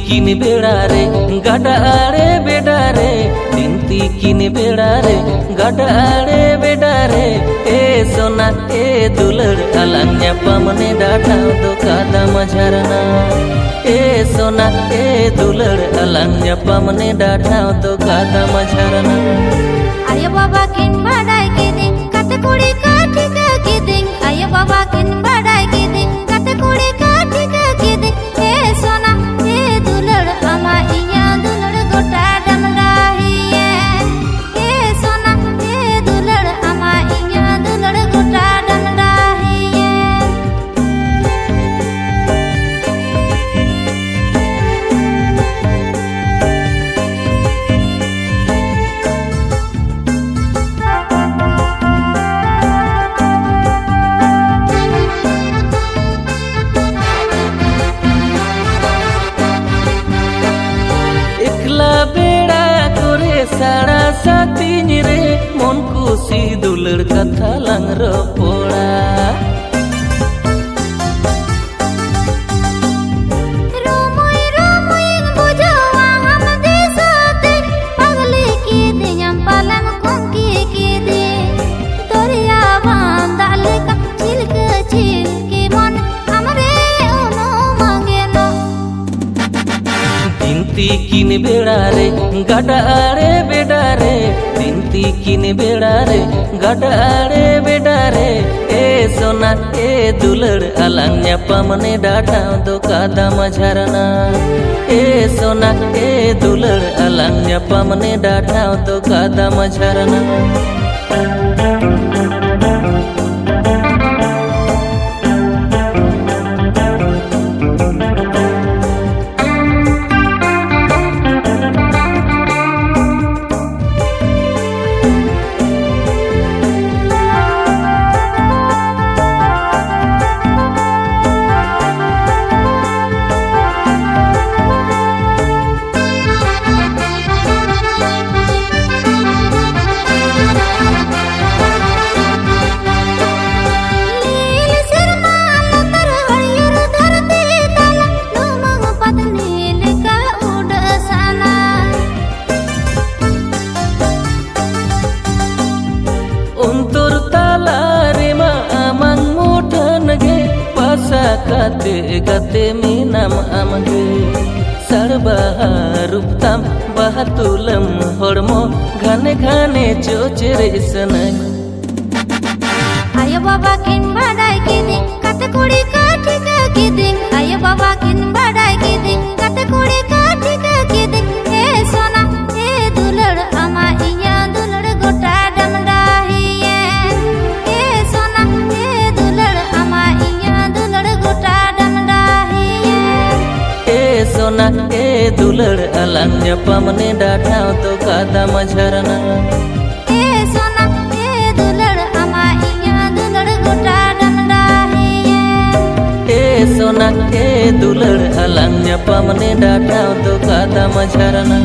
किन बेड़ा रे गडारे बेड़ा रे तिनती किन बेड़ा रे गडारे बेड़ा रे ए सोना ए दुलड़ अलंग ᱧᱟᱯᱟᱢने डाटा दो कादा मझरना ए सोना ए दुलड़ अलंग ᱧᱟᱯᱟᱢने डाटा दो कादा मझरना आयो बाबा किन बाडाय के दिन कते कुड़ी का ठीक के दिन आयो बाबा किन बाडाय के दिन कते कुड़ी का ठीक के दिन ए सोना ए दुलड़ अमा इया दुलड़ गोटा डमराहिए ए सोना ए दुलड़ अमा इया दुलड़ गोटा डमराहिए साड़ा सातीन रे मन खुशी दुलड़ कथा लंग रोपोड़ा रोमोय रोमोय बुझवा हम देसते पगली के दियम पालम कोंकी के दे तोरिया बांधाल का छिलके मन हमरे ओनो मांगे नो तिनती किन बेड़ा रे गडारे बेड़ा रे तिनती किन बेड़ा रे गडारे बेड़ा रे ए सोना ए दुलड़ अलंग ᱧᱟᱯᱟᱢने डाटा दो कादा मझरना ए सोना ए दुलड़ अलंग ᱧᱟᱯᱟᱢने डाटा दो कादा मझरना kate gate minam amge sarba ruptam bahatulam hormo घने घने चोचरे सनय आयो बाबा किन बाडाय के दिन कते कुड़ी का ठीक के दिन आयो बाबा किन बाडाय के दिन कते कुड़ी का ठीक के दिन ए सोना ए दुलड़ अमा इया दुलड़ गोटा डमराहिए ए सोना ए दुलड़ अमा इया दुलड़ गोटा डमराहिए ए सोना ए दुलड़ अलंग ᱧᱟᱯᱟᱢने डाटा तो कादा मझरना ए सोना ए दुलड़ अमा इया दुलड़ गोटा डमराहिए ए सोना ए दुलड़ अलंग ᱧᱟᱯᱟᱢने डाटा तो कादा मझरना।